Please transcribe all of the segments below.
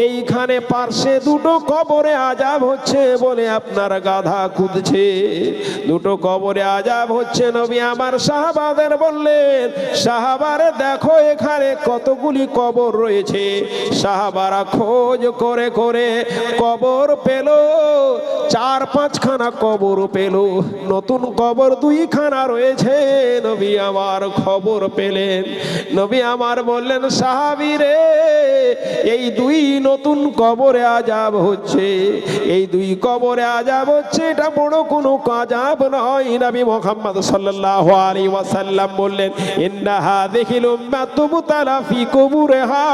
এইখানে পার্শ্বে দুটো কবরে আযাব হচ্ছে বলে আপনার গাধা কুদছে। দুটো কবরে আযাব হচ্ছে। নবী আমার সাহাবাদের বললেন, সাহাবারে দেখো এখানে কতগুলি কবর রয়েছে। সাহাবারা খোঁজ করে করে কবর পেল, 4-5খানা কবর পেল। নতুন কবর 2খানা রয়েছে। নবী আমার খবর পেলেন। নবী আমার বললেন, সাহাবী রে, এই 2 নতুন কবরে আযাব হচ্ছে। এই 2 কবরে আযাব হচ্ছে, এটা বড় কোনো আযাব নয়। নবী মুহাম্মদ সাল্লাল্লাহু আলাইহি ওয়াসাল্লাম বললেন, ইন্না হাযিহিল উম্মাতু মুবতালা ফি কুবুরিহা,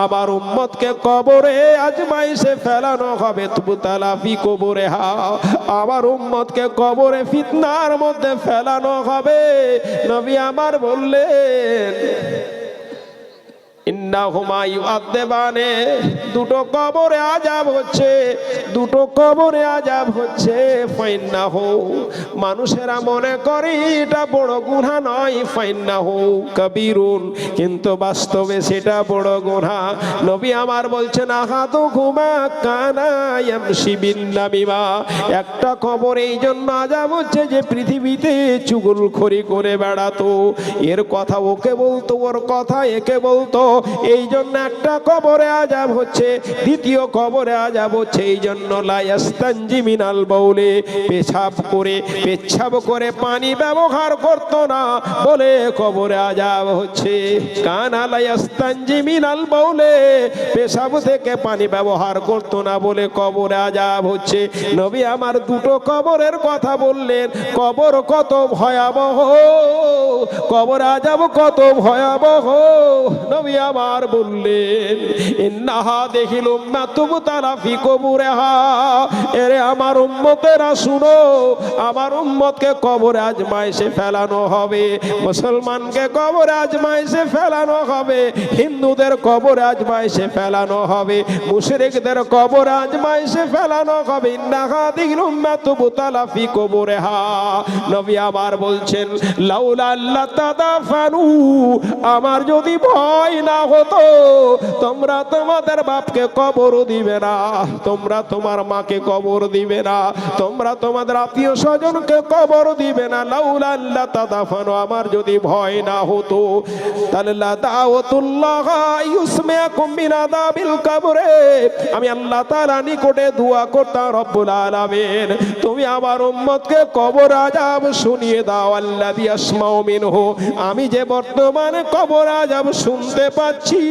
আমার উম্মতকে কবরে আজমাইশে ফেলানো হবে। মুবতালা ফি কুবুরিহা, আমার উম্মতকে কবরে ফিতনার মধ্যে ফেলানো হবে। নবী আমার বললেন, ইন্নাহুমা ইউআযাবানে, দুটো কবরে আযাব হচ্ছে, দুটো কবরে আযাব হচ্ছে। ফাইন্নাহু, মানুষেরা মনে করে এটা বড় গুনাহ নয়, ফাইন্নাহু কাবীরুন, কিন্তু বাস্তবে সেটা বড় গুনাহ। নবী আমার বলছেন, আহাদুহুমা কানা ইয়ামশি বিন নামিমা, একটা কবর এই জন্য আযাব হচ্ছে যে পৃথিবীতে চুগলখড়ি করে বেড়াতো। এর কথা ওকে বলতো, ওর কথা একে বলতো, এই জন্য একটা কবরে আযাব হচ্ছে। দ্বিতীয় কবরে আযাব হচ্ছে এই জন্য, লা ইয়াস্তানজি মিনাল বাউলে, পেচ্ছাব করে পানি ব্যবহার করতো না বলে কবরে আযাব হচ্ছে। কানা লা ইয়াস্তানজি মিনাল বাউলে, পেশাব থেকে পানি ব্যবহার করতো না বলে কবরে আযাব হচ্ছে। নবী আমার দুটো কবরের কথা বললেন। কবর কত ভয়াবহ, কবর আযাব কত ভয়াবহ। নবী আমার বললেন, ইন্নাহা দেখিল উম্মাতু মুবতালা ফি কুবুরিহা, এরে আমার উম্মতেরা শুনো, আমার উম্মতকে কবরে আজমাইশে ফেলানো হবে। মুসলমানকে কবরে আজমাইশে ফেলানো হবে, হিন্দুদের কবরে আজমাইশে ফেলানো হবে, মুশরিকদের কবরে আজমাইশে ফেলানো হবে। ইন্নাহা দেখিল উম্মাতু মুবতালা ফি কুবুরিহা। নবী আমার বলছেন, লাউলা আল্লাহ তাদাফানু, আমার যদি ভয় না হতো তোমরা তোমাদের বাপকে কবর দিবে না, তোমরা তোমার মাকে কবর দিবে না, তোমরা তোমাদের আত্মীয় স্বজনকে কবর দিবে না। লাউলা আল্লাহ তাদাফানু, আমার যদি ভয় না হতো তাহলে লা দাওয়াতুল্লাহ ইউসমিআকুম মিন আযাবিল কবরে, আমি আল্লাহ তাআলা নিকটে দোয়া করতাম, রব্বুল আলামিন তুমি আমার উম্মতকে কবর আযাব শুনিয়ে দাও। আল্লাযী আসমাউ মিনহু, আমি যে বর্তমানে কবর আযাব শুনতে পাচ্ছি,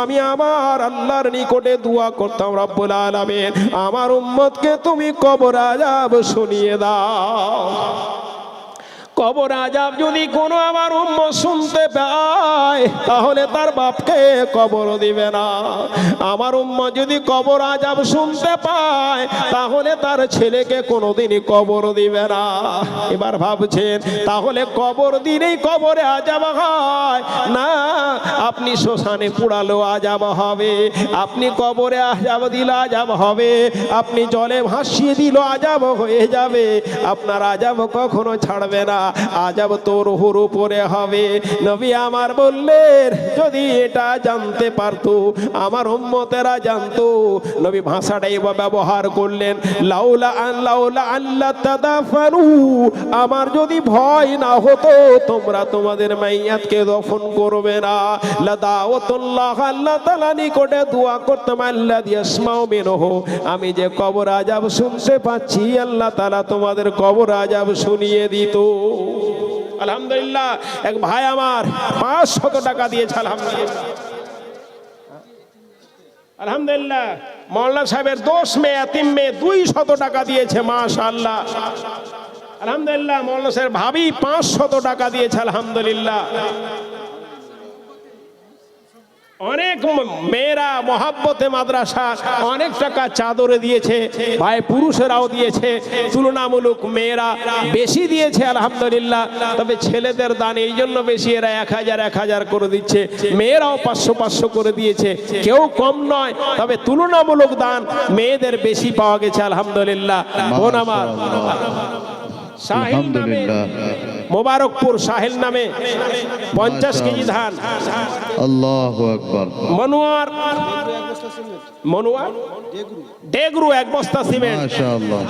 আমি আমার আল্লাহর নিকটে দোয়া করতাম, রব্বুল আলামিন আমার উম্মতকে তুমি কবর আযাব শুনিয়ে দাও। কবর আযাব যদি কোনো আমার উম্মত শুনতে পায় তাহলে তার বাপকে কবর দিবে না। আমার উম্মত যদি কবর আযাব শুনতে পায় তাহলে তার ছেলেকে কোনোদিনই কবর দিবে না। এবার ভাবছেন, তাহলে কবর দিলেই কবরে আযাব হয় না? আপনি শ্মশানে পুড়ালো আযাব হবে, আপনি কবরে আযাব দিলে আযাব হবে, আপনি জলে ভাসিয়ে দিল আযাব হয়ে যাবে। আপনার আযাব কখনো ছাড়বে না, আযাব তোর রুহের উপরে হবে। নবী আমার বললেন, যদি এটা জানতে পারতো, আমার উম্মতেরা জানতো। নবী ভাষাটাই ব্যবহার করলেন, লাউলা আল্লাহ তাদাফানু, আমার যদি ভয় না হতো তোমরা তোমাদের মাইয়াতকে দফন করবে না। লা দাওয়াতুল্লাহ, আল্লাহ তাআলা নিকটে দোয়া করতাম, আল্লাযী ইয়াসমাউ মিনহু, আমি যে কবর আযাব শুনতে পাচ্ছি আল্লাহ তাআলা তোমাদের কবর আযাব শুনিয়ে দিত। আলহামদুলিল্লাহ, এক ভাই আমার 500 টাকা দিয়েছে। আলহামদুলিল্লাহ, মাওলানা সাহেবের 10 মেয়ে এতিম মেয়ে 200 টাকা দিয়েছে। মাশাআল্লাহ, আলহামদুলিল্লাহ। মাওলানা সাহেব ভাবি 500 টাকা দিয়েছে। আলহামদুলিল্লাহ। অনেক মেয়েরা মহাব্বতে মাদ্রাসা অনেক টাকা চাদরে দিয়েছে, ভাই পুরুষেরাও দিয়েছে, তুলনামূলক মেয়েরা বেশি দিয়েছে। আলহামদুলিল্লাহ। তবে ছেলেদের দান এই জন্য বেশি, এরা 1000 করে দিচ্ছে, মেয়েরাও 500 করে দিয়েছে, কেউ কম নয়। তবে তুলনামূলক দান মেয়েদের বেশি পাওয়া গেছে। আলহামদুলিল্লাহ। বোন আমার, সাহিল নামে, আলহামদুলিল্লাহ। মোবারকপুর সাহিল নামে 50 কেজি ধান। আল্লাহু আকবার। মনোয়ার ডেগরু 1 বস্তা সিমেন্ট। মাশাআল্লাহ।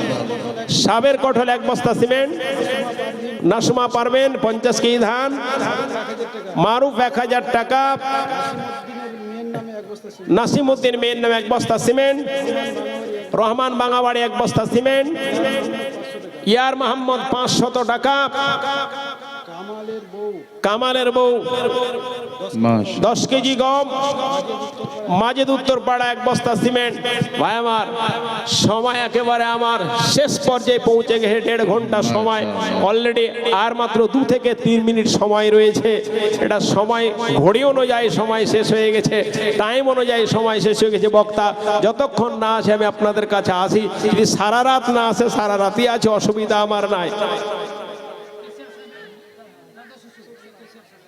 সাবের কঠল 1 বস্তা সিমেন্ট। নাসমা পারবেন 50 কেজি ধান। মারুফ 1000 টাকা। নাসিমউদ্দিন মেয়ের নামে 1 বস্তা সিমেন্ট। রহমান বাঙাবাড়ি 1 বস্তা সিমেন্ট। ইয়ার মোহাম্মদ 500 টাকা। কামালের বউ 10 কেজি গম। মাজেদ উত্তরপাড়া 1 বস্তা সিমেন্ট। ভাই আমার সময় একেবারে আমার শেষ পর্যায়ে পৌঁছে গেছে, 1.5 ঘন্টা সময় অলরেডি, আর মাত্র 2 থেকে 3 মিনিট সময় রয়েছে। এটা সময় ঘড়ি অনুযায়ী সময় শেষ হয়ে গেছে, টাইম অনুযায়ী সময় শেষ হয়ে গেছে। বক্তা যতক্ষণ না আসে আমি আপনাদের কাছে আসি, যদি সারা রাত না আসে সারা রাতই আছে, অসুবিধা আমার নাই।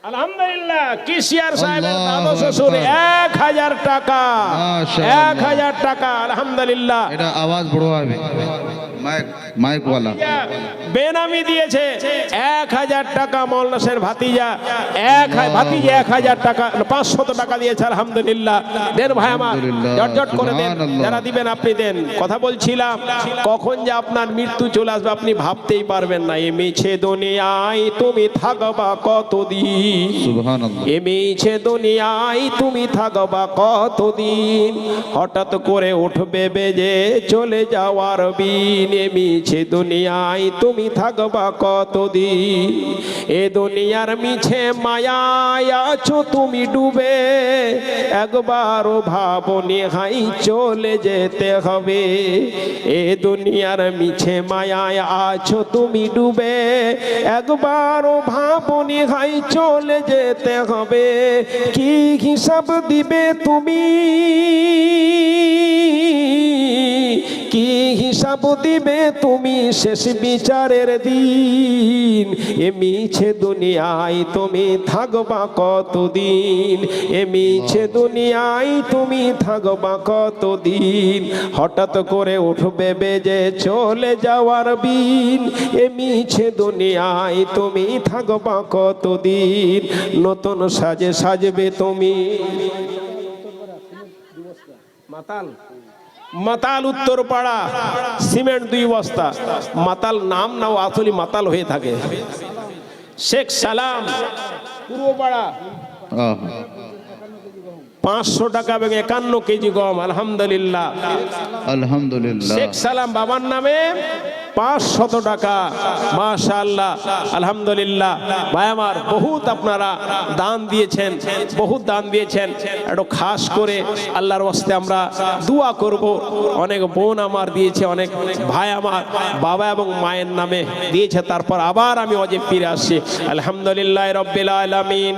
আলহামদুলিল্লাহ। কিশিয়ার সাহেবের দাদু শ্বশুর 1000 টাকা। 1000 টাকা। আলহামদুলিল্লাহ। এটা আওয়াজ বড় হবে, মাইক ওয়ালা বেনামি দিয়েছে 1000 টাকা। মৌলানা ভাতিজা 1000 টাকা, 500 টাকা দিয়েছে। আলহামদুলিল্লাহ। দেন ভাই আমার, জট করে দেন, যারা দিবেন আপনি দেন। কথা বলছিলাম কখন যে আপনার মৃত্যু চলে আসবে আপনি ভাবতেই পারবেন না। এই মিছে দুনিয়ায় তুমি থাকবা কতদিন, সুবহানাল্লাহ। এই মিছে দুনিয়ায় তুমি থাকবা কতদিন, হঠাৎ করে উঠবে বেজে চলে যাওয়ার বিন। এই মিছে দুনিয়ায় তুমি থাকবা কতদিন, এ দুনিয়ার মিছে মায়ায় আছো তুমি ডুবে, একবারও ভাবনি হাই চলে যেতে হবে। এ দুনিয়ার মিছে মায়ায় আছো তুমি ডুবে, একবারও ভাবনি হাই চলে যেতে হবে। কি হিসাব দিবে তুমি, কি হিসাব দিবে তুমি শেষ বিচারের দিন। এ মিছে দুনিয়ায় তুমি থাকবা কতদিন, এ মিছে দুনিয়ায় তুমি থাকবা কতদিন, হঠাৎ করে উঠবে বেজে চলে যাওয়ার বিন। এ মিছে দুনিয়ায় তুমি থাকবা কতদিন, নতুন সাজে সাজবে তুমি। মাতাল মাতাল উত্তরপাড়া সিমেন্ট 2 বস্তা। মাতাল নাম নাও আসলে মাতাল হয়ে থাকে। শেখ সালাম পূর্বপাড়া 500 টাকা এবং 51 কেজি গম। আলহামদুলিল্লাহ। আলহামদুলিল্লাহ। শেখ সালাম বাবার নামে 500 টাকা। মাশাআল্লাহ। আলহামদুলিল্লাহ। ভাই আমার বহুত আপনারা দান দিয়েছেন, বহুত দান দিয়েছেন। একটু খাস করে আল্লাহর ওয়াস্তে আমরা দোয়া করব। অনেক বোন আমার দিয়েছে, অনেক ভাই আমার বাবা এবং মায়ের নামে দিয়েছে। তারপর আবার আমি অজে ফিরে আসছি। আলহামদুলিল্লাহ রাব্বিল আলামিন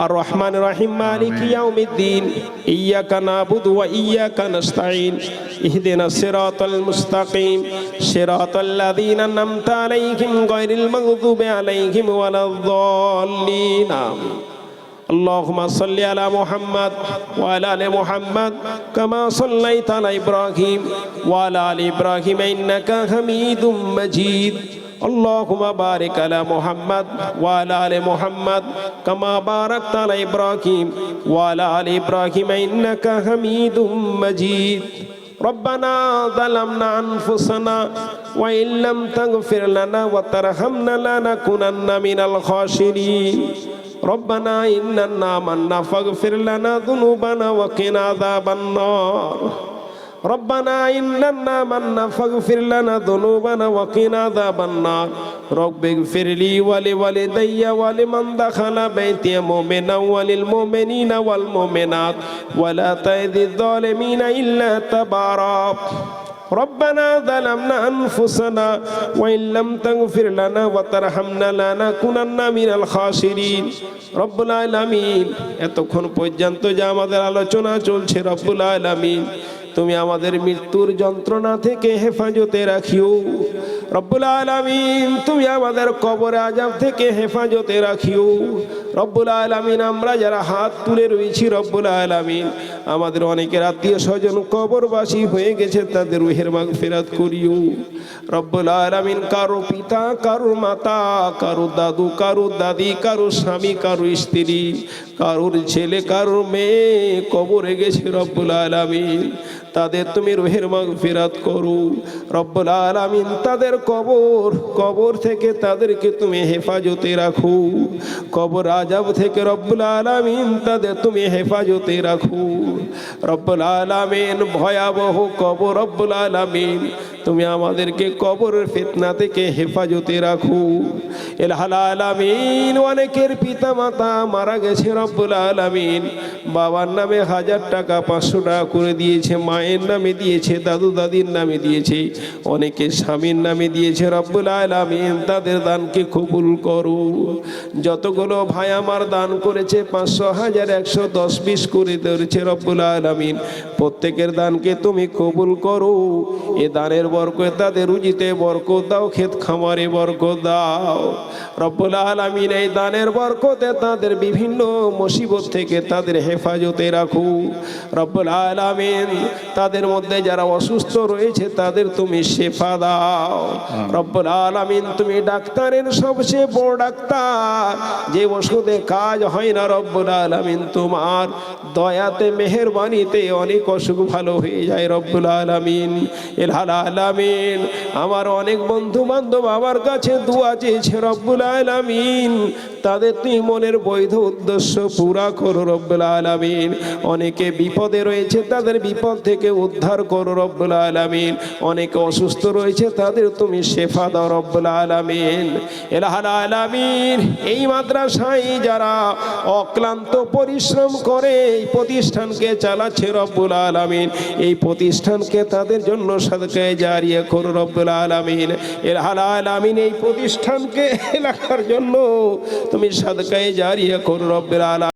আর রহমান রহিম মালিক ইয়াউমিদ্দিন ইয়্যাকা নাবুদু ওয়া ইয়্যাকা নাস্তাঈন ইহদিনাস সিরাতাল মুস্তাকিম সিরাতাল্লাযীনা আন'আমতা আলাইহিম গায়রিল মাগযুবি আলাইহিম ওয়ালাদ-দাল্লিন। اللهم صل على محمد وعلى ال محمد كما صليت على ابراهيم وعلى ال ابراهيم انك حميد مجيد. اللهم بارك على محمد وعلى ال محمد كما باركت على ابراهيم وعلى ال ابراهيم انك حميد مجيد. ربنا ظلمنا انفسنا وان لم تغفر لنا وترحمنا لنكونن من الخاسرين. ربنا إننا آمنا فاغفر لنا ذنوبنا وقنا عذاب النار. ربنا إننا آمنا فاغفر لنا ذنوبنا وقنا عذاب النار. رب اغفر لي ولوالدي ولمن دخل بيتي مؤمنا وللمؤمنين والمؤمنات ولا تزد الظالمين إلا تبارا. ربنا ظلمنا أنفسنا وإن لم تغفر لنا وترحمنا لنكونن من الخاسرين. রব্বুল আলামিন এতক্ষণ পর্যন্ত যে আমাদের আলোচনা চলছে রব্বুল আলামিন তুমি আমাদের মৃত্যুর যন্ত্রণা থেকে হেফাজতে রাখিও রব্বুল আলামিন। তুমি আমাদের কবর আযাব থেকে হেফাজতে রাখিও রব্বুল আলামিন। আমরা যারা হাত তুলে রয়েছি রব্বুল আলামিন, আমাদের অনেকের আত্মীয় স্বজন কবরবাসী হয়ে গেছে, তাদের রুহের মাগফিরাত করিও রব্বুল আলামিন। কারো পিতা, কারো মাতা, কারো দাদু, কারো দাদি, কারো স্বামী, কারো স্ত্রী, কারোর ছেলে, কারোর মেয়ে কবরে গেছে রব্বুল আলামিন, তাদের তুমি রুহের মাগফিরাত করো রব্বুল আলামিন। তাদের কবর থেকে তাদেরকে তুমি হেফাজতে রাখো, কবর আযাব থেকে রব্বুল আলামিন তাদের তুমি হেফাজতে রাখো রব্বুল আলামিন। ভয়াবহ কবর রব্বুল আলামিন, তুমি আমাদেরকে কবরের ফিতনা থেকে হেফাজতে রাখো ইলাহুল আলামিন। অনেকের পিতা মাতা মারা গেছে রব্বুল আলামিন, বাবার নামে 1000 টাকা 500 টাকা করে দিয়েছে, মায়ের নামে দিয়েছে, দাদু দাদির নামে দিয়েছে, অনেকে স্বামীর নামে দিয়েছে রব্বুল আলামিন। তাদের দানকে কবুল করো। যতগুলো ভাই আমার দান করেছে 500, 1000, 100, 10, 20 করে ধরেছে রব্বুল আলামিন, প্রত্যেকের দানকে তুমি কবুল করো। এ দানের বরকত তাদের রুজিতে বরকত দাও, ক্ষেত খামারে বরকত দাও রব্বুল আলামিন। এই দানের বরকতে তাদের বিভিন্ন মুসিবত থেকে তাদের হেফাজতে রাখো রব্বুল আলামিন। তাদের মধ্যে যারা অসুস্থ রয়েছে তাদের তুমি শেফা দাও রব্বুল আলামিন। তুমি ডাক্তারের সবচেয়ে বড় ডাক্তার, যে ওষুধে কাজ হয় না রব্বুল আলামিন, তোমার দয়াতে মেহেরবানিতে অনেক অসুখ ভালো হয়ে যায় রব্বুল আলামিন ইলাহুল আলামিন। আমার অনেক বন্ধু বান্ধব আমার কাছে দোয়া চেয়েছে রব্বুল আলামিন, তাদের তুমি মনের বৈধ উদ্দেশ্য পুরা করো রব্বুল আলামিন। অনেকে বিপদে রয়েছে, তাদের বিপদ থেকে উদ্ধার করো রব্বুল আলামিন। অনেকে অসুস্থ রয়েছে, তাদের তুমি শেফা দাও রব্বুল আলামিন ইলাহুল আলামিন। এই মাদ্রাসায় যারা অক্লান্ত পরিশ্রম করে এই প্রতিষ্ঠানকে চালাচ্ছে রব্বুল আলামিন, এই প্রতিষ্ঠানকে তাদের জন্য সাদকায়ে জারিয়া করো রব্বুল আলামিন ইলাহুল আলামিন। এই প্রতিষ্ঠানকে এলাকার জন্য তুমি সাদকায়ে জারিয়া করো রব্বুল আলামিন।